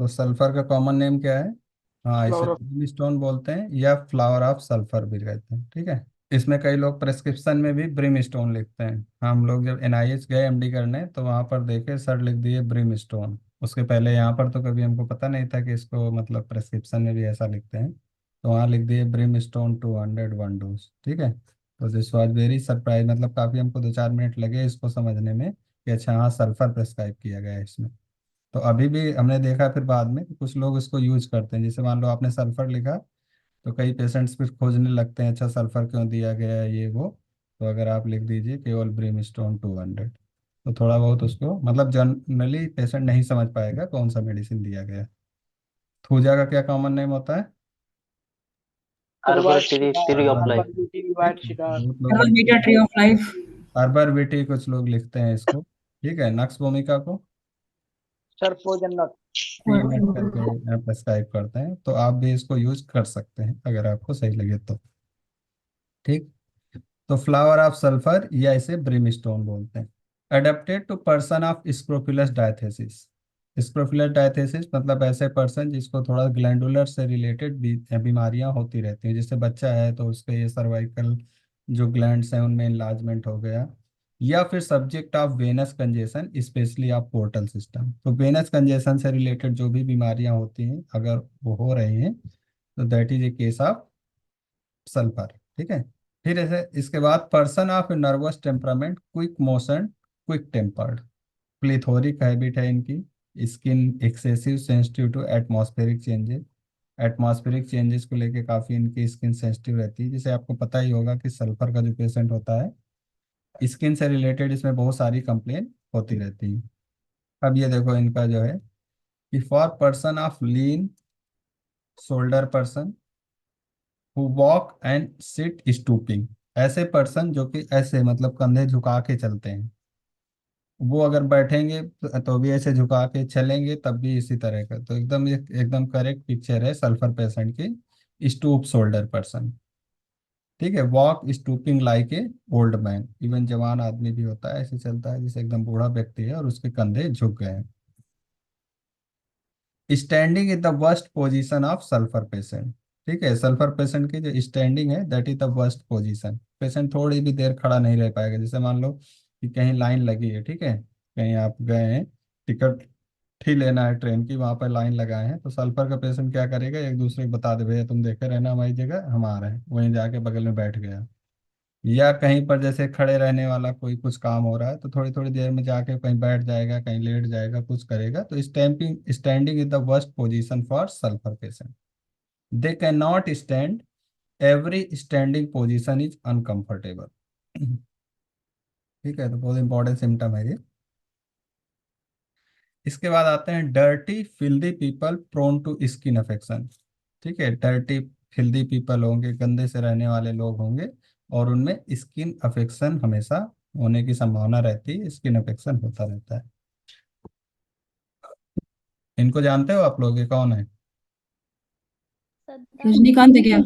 तो सल्फर का common name क्या है? हाँ, इसे फ्लावर ऑफ। ब्रिमस्टोन बोलते हैं या फ्लावर ऑफ सल्फर भी कहते हैं, ठीक है। इसमें कई लोग प्रेस्क्रिप्शन में भी ब्रिमस्टोन लिखते हैं। हम लोग जब एनआईएच गए एमडी करने तो वहाँ पर देखे सर लिख दिए ब्रिमस्टोन। उसके पहले यहाँ पर तो कभी हमको पता नहीं था कि इसको मतलब प्रेस्क्रिप्शन में भी ऐसा लिखते हैं। तो वहाँ लिख दिए ब्रिमस्टोन 200 डोज, ठीक है। तो दिस वॉज वेरी सरप्राइज, मतलब काफ़ी हमको 2-4 मिनट लगे इसको समझने में कि अच्छा हाँ सल्फर प्रेस्क्राइब किया गया है इसमें। तो अभी भी हमने देखा फिर बाद में कि कुछ लोग इसको यूज करते हैं। जैसे मान लो आपने सल्फर लिखा तो कई पेशेंट्स फिर खोजने लगते हैं अच्छा सल्फर क्यों दिया गया है ये वो। तो अगर आप लिख दीजिए केवल ब्रीमस्टोन 200, तो थोड़ा बहुत उसको मतलब जनरली पेशेंट नहीं समझ पाएगा कौन सा मेडिसिन दिया गया है। थूजा का क्या कॉमन नेम होता है? रिवार्ड Arborvitae शिकार, theory of life. Urban beauty, ठीक रिवार्ड है, शिकार। बहुत लोग double beta tree of life. Arborvitae कुछ लोग लिखते हैं इसको, ठीक है। नक्स भूमिका को सर्पोजन्नत। पी नट करके प्रेस्क्राइब करते हैं, तो आप भी इसको यूज कर सकते हैं अगर आपको सही लगे तो, ठीक। तो फ्लावर ऑफ सल्फर या इसे ब्रिमस्टोन बोलते हैं। Adapted to person of scrofulous diathesis. Scrofulous diathesis मतलब ऐसे पर्सन जिसको थोड़ा ग्लैंडुलर से रिलेटेड बीमारियां होती रहती हैं। जैसे बच्चा है तो उसके ये सर्वाइकल जो ग्लैंड्स हैं उनमें इनलार्जमेंट हो गया, या फिर subject of venous congestion specially of portal system. तो वेनस कंजेशन से रिलेटेड जो भी बीमारियां होती हैं अगर वो हो रही हैं तो that is a case of sulphur, ठीक है। फिर ऐसे इसके बाद person of nervous temperament, quick motion, quick tempered, plethoric habit है इनकी, skin excessive sensitive to atmospheric changes. Atmospheric changes को लेके काफ़ी इनकी स्किन सेंसिटिव रहती है। जैसे आपको पता ही होगा कि सल्फर का जो पेशेंट होता है स्किन से रिलेटेड इसमें बहुत सारी कंप्लेन होती रहती है। अब ये देखो इनका जो है कि for person of lean shoulder person who walk and sit stooping, ऐसे पर्सन जो कि ऐसे मतलब कंधे झुका के चलते हैं, वो अगर बैठेंगे तो भी ऐसे झुका के चलेंगे तब भी इसी तरह का। तो एकदम एकदम करेक्ट पिक्चर है सल्फर पेशेंट की, स्टूप शोल्डर पर्सन, ठीक है। Walk stooping like a old man, even जवान आदमी भी होता है ऐसे चलता है जैसे एकदम बूढ़ा व्यक्ति है और उसके कंधे झुक गए हैं। Standing is the worst position of sulphur patient, ठीक है। सल्फर पेशेंट की जो स्टैंडिंग है that is the worst position. Patient थोड़ी भी देर खड़ा नहीं रह पाएगा। जैसे मान लो कि कहीं लाइन लगी है, ठीक है, कहीं आप गए हैं टिकट ही लेना है ट्रेन की, वहां पर लाइन लगाए हैं, तो सल्फर का पेशेंट क्या करेगा एक दूसरे को बता दे भैया तुम देखे रहना हमारी जगह, हम आ रहे हैं, वहीं जाके बगल में बैठ गया। या कहीं पर जैसे खड़े रहने वाला कोई कुछ काम हो रहा है तो थोड़ी थोड़ी देर में जाके कहीं बैठ जाएगा, कहीं लेट जाएगा, कुछ करेगा। तो stamping standing is the worst position for sulphur patient. They can not stand, every standing position is uncomfortable. ठीक है, तो बहुत इंपॉर्टेंट सिम्टम है ये। इसके बाद आते हैं dirty filthy people prone to skin affection, ठीक है। डर्टी फिल्दी पीपल होंगे, गंदे से रहने वाले लोग होंगे और उनमें स्किन अफेक्शन हमेशा होने की संभावना रहती है, स्किन अफेक्शन होता रहता है। इनको जानते हो आप लोग, ये कौन है? सद्दाम रजनीकांत है क्या?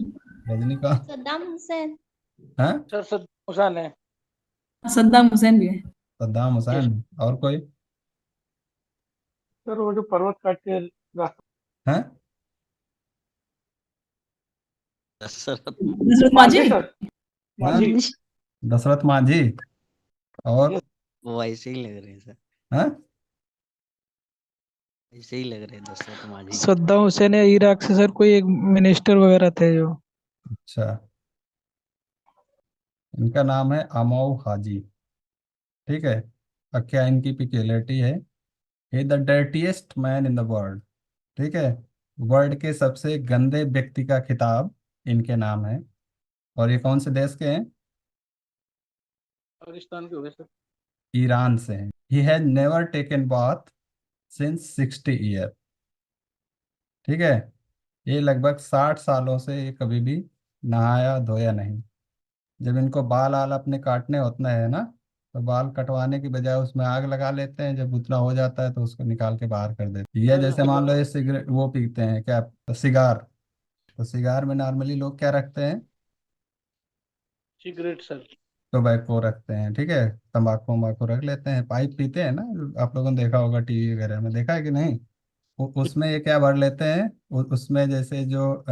रजनीकांत? सद्दाम हुसैन। हैं? सर सद्दाम है। सद्दाम हुसैन भी है। सद्दाम यस। हुसैन? और कोई? सर वो जो पर्वत काट के रास्ता। हैं? दशरथ। दशरथ मांझी। मांझी सर। हाँ, मांझी। दशरथ मांझी। और? यस। वो ऐसे ही लग रहे हैं सर। हैं? ऐसे ही लग रहे हैं दशरथ माझी। सद्दाम हुसैन या इराक से सर कोई एक मिनिस्टर वगैरह थे जो। अच्छा, इनका नाम है अमौ हाजी, ठीक है। अब क्या इनकी पिक्युलियरिटी है, he the dirtiest man in the world, ठीक है। वर्ल्ड के सबसे गंदे व्यक्ति का खिताब इनके नाम है। और ये कौन से देश के हैं? पाकिस्तान के हो गए सर। ईरान से हैं। He has never taken bath since 60 year, ठीक है। ये लगभग 60 सालों से ये कभी भी नहाया धोया नहीं। जब इनको बाल आल अपने काटने होते हैं ना, तो बाल कटवाने की बजाय उसमें आग लगा लेते हैं, जब उतना हो जाता है तो उसको निकाल के बाहर कर देते हैं। या जैसे मान लो ये सिगरेट वो पीते हैं क्या, तो सिगार, तो सिगार में नॉर्मली लोग क्या रखते हैं? Cigarette sir. टोबैको रखते हैं, ठीक है। तंबाकू वम्बाकू रख लेते हैं, पाइप पीते हैं ना। आप लोगों ने देखा होगा टीवी वगैरह में, देखा है कि नहीं? उसमें ये क्या भर लेते हैं, उसमें जैसे जो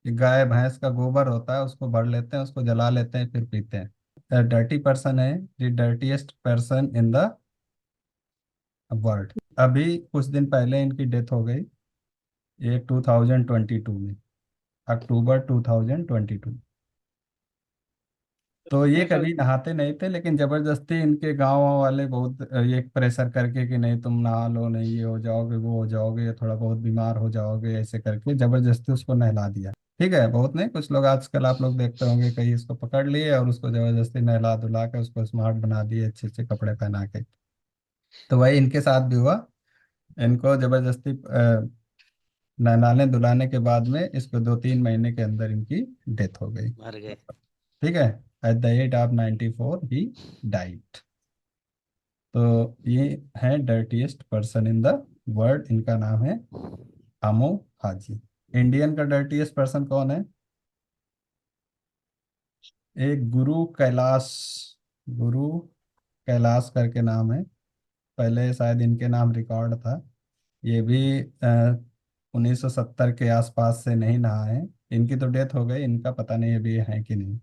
गाय भैंस का गोबर होता है उसको भर लेते हैं, उसको जला लेते हैं, फिर पीते हैं। डर्टी पर्सन है, the dirtiest person in the world. अभी कुछ दिन पहले इनकी डेथ हो गई, ये 2022 में, अक्टूबर 2022। तो ये अच्छा सर। कभी नहाते नहीं थे, लेकिन जबरदस्ती इनके गांव वाले बहुत ये प्रेशर करके कि नहीं तुम नहा लो, नहीं ये हो जाओगे वो हो जाओगे, थोड़ा बहुत बीमार हो जाओगे, ऐसे करके जबरदस्ती उसको नहला दिया। ठीक है, बहुत नहीं, कुछ लोग आजकल आप लोग देखते होंगे, कहीं इसको पकड़ लिए और उसको जबरदस्ती नहला धुला के उसको स्मार्ट बना दिए, अच्छे अच्छे कपड़े पहना के। तो वही इनके साथ भी हुआ। इनको जबरदस्ती नहलाने धुलाने के बाद में इसको 2-3 महीने के अंदर इनकी डेथ हो गई। मर गए। ठीक है, at the age of 94 he died. तो ये है dirtiest person in the world, इनका नाम है आमो हाजी। इंडियन का डर्टीएस्ट पर्सन कौन है? एक गुरु कैलाश, गुरु कैलाश करके नाम है। पहले शायद इनके नाम रिकॉर्ड था। ये भी 1970 के आसपास से नहीं नहा है। इनकी तो डेथ हो गई, इनका पता नहीं अभी ये है कि नहीं।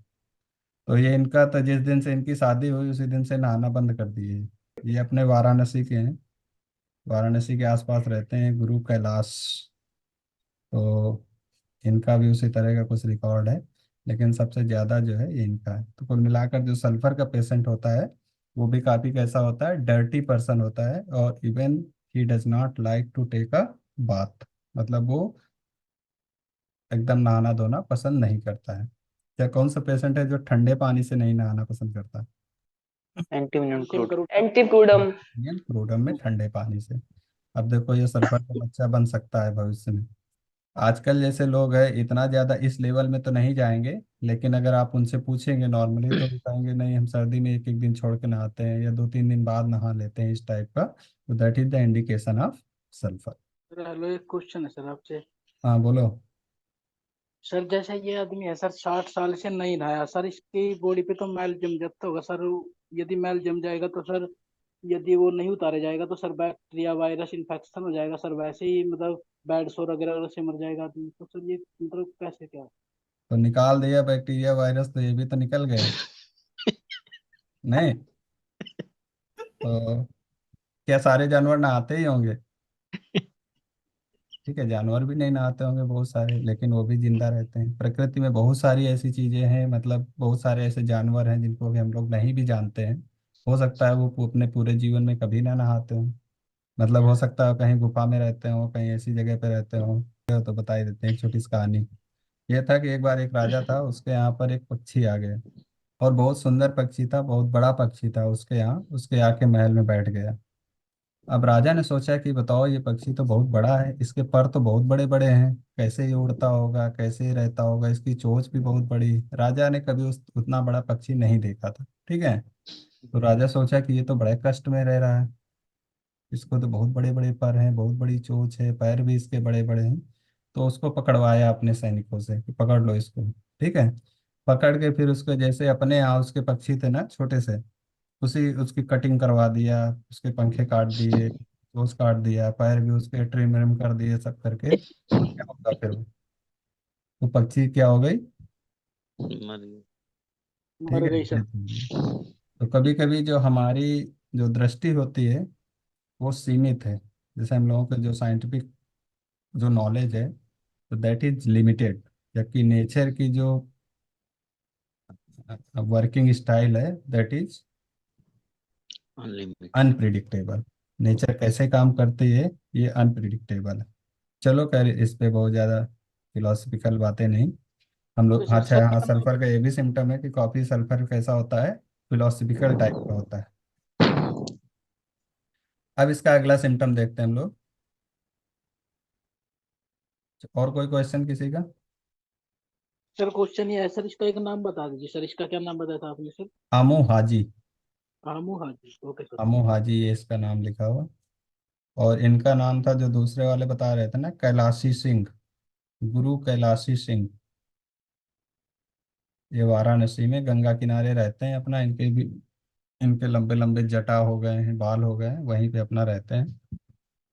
तो ये इनका तो जिस दिन से इनकी शादी हुई उसी दिन से नहाना बंद कर दिए। ये अपने वाराणसी के हैं, वाराणसी के आसपास रहते हैं, गुरु कैलाश। तो इनका भी उसी तरह का कुछ रिकॉर्ड है, लेकिन सबसे ज़्यादा जो है ये इनका है। तो कुल मिलाकर जो सल्फर का पेशेंट होता है वो भी काफ़ी कैसा होता है, डर्टी पर्सन होता है। और even he does not like to take a bath, मतलब वो एकदम नहाना धोना पसंद नहीं करता है। क्या कौन सा पेशेंट है जो ठंडे पानी से नहीं नहाना पसंद करता है? एंटीविनम टिम क्रूड करो। एंटीक्रूडम। इंडियन क्रूडम में ठंडे पानी से। अब देखो ये सल्फर का बच्चा बन सकता है भविष्य में। आजकल जैसे लोग हैं इतना ज्यादा इस लेवल में तो नहीं जाएंगे, लेकिन अगर आप उनसे पूछेंगे नॉर्मली तो वो कहेंगे नहीं, हम सर्दी में एक एक दिन छोड़ के नहाते हैं या 2-3 दिन बाद नहा लेते हैं, इस टाइप का। तो that is the indication of sulphur. Sir hello, एक क्वेश्चन है सर आपसे। हाँ बोलो। सर जैसे ये आदमी है सर, 60 साल से नहीं नहाया सर, इसकी बॉडी पे तो मैल जम जाता होगा सर। यदि मैल जम जाएगा तो सर, यदि वो नहीं उतारा जाएगा तो सर बैक्टीरिया वायरस इन्फेक्शन हो जाएगा सर, वैसे ही मतलब बेड सोर वगैरह से मर जाएगा आदमी। तो सर ये मतलब कैसे क्या? तो निकाल दिया बैक्टीरिया वायरस, तो ये भी तो निकल गए। नहीं तो क्या सारे जानवर नहाते ही होंगे? ठीक है, जानवर भी नहीं नहाते होंगे बहुत सारे, लेकिन वो भी जिंदा रहते हैं। प्रकृति में बहुत सारी ऐसी चीजें हैं, मतलब बहुत सारे ऐसे जानवर हैं जिनको भी हम लोग नहीं भी जानते हैं। हो सकता है वो अपने पूरे जीवन में कभी ना नहाते हों, मतलब हो सकता है कहीं गुफा में रहते हो, कहीं ऐसी जगह पे रहते हो। तो बता ही देते हैं एक छोटी सी कहानी। ये था कि एक बार एक राजा था, उसके यहाँ पर एक पक्षी आ गया, और बहुत सुंदर पक्षी था, बहुत बड़ा पक्षी था। उसके यहाँ उसके आके महल में बैठ गया। अब राजा ने सोचा कि बताओ ये पक्षी तो बहुत बड़ा है, इसके पर तो बहुत बड़े बड़े हैं, कैसे ये उड़ता होगा, कैसे ये रहता होगा, इसकी चोंच भी बहुत बड़ी। राजा ने कभी उस उतना बड़ा पक्षी नहीं देखा था। ठीक है, तो राजा सोचा कि ये तो बड़े कष्ट में रह रहा है, इसको तो बहुत बड़े बड़े पर हैं, बहुत बड़ी चोंच है, पैर भी इसके बड़े बड़े हैं। तो उसको पकड़वाया अपने सैनिकों से कि पकड़ लो इसको। ठीक है, पकड़ के फिर उसको जैसे अपने यहाँ उसके पक्षी थे ना छोटे से, उसी उसकी कटिंग करवा दिया, उसके पंखे काट दिए, चोंच काट दिया, पैर भी उसके ट्रिम विम कर दिए, सब करके। तो क्या होगा फिर वो पक्षी क्या हो गई? मर गए। ठीक मर है, गई सर। death हो गई। तो कभी कभी जो हमारी जो दृष्टि होती है वो सीमित है, जैसे हम लोगों का जो साइंटिफिक जो नॉलेज है तो दैट इज लिमिटेड, जबकि नेचर की जो वर्किंग स्टाइल है that is unlimited. Unpredictable. Nature कैसे काम करती है ये अनप्रिडिक्टेबल है। चलो खैर, इस पे बहुत ज़्यादा फिलोसफिकल बातें नहीं। हम ओके लोग, सर। अच्छा हाँ, सल्फर का ये भी सिम्टम है कि कॉफी सल्फर कैसा होता है, फिलोसफिकल टाइप का होता है। अब इसका अगला सिम्टम देखते हैं हम लोग। और कोई क्वेश्चन किसी का? सर क्वेश्चन ये है सर, इसका एक नाम बता दीजिए सर, इसका क्या नाम बताया था आपने सर? आमो हाजी। आमू हाजी, ओके सर। आमो हाजी, ये इसका नाम लिखा हुआ। और इनका नाम था जो दूसरे वाले बता रहे थे ना, कैलाशी सिंह, गुरु कैलाशी सिंह। ये वाराणसी में गंगा किनारे रहते हैं अपना, इनके भी इनके लंबे लंबे जटा हो गए हैं, बाल हो गए हैं, वहीं पे अपना रहते हैं।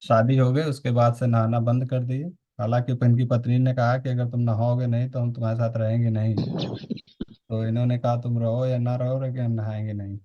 शादी हो गई उसके बाद से नहाना बंद कर दिए। हालांकि इनकी पत्नी ने कहा कि अगर तुम नहाओगे नहीं तो हम तुम्हारे साथ रहेंगे नहीं। तो इन्होंने कहा तुम रहो या ना रहो, लेकिन हम नहाएंगे नहीं।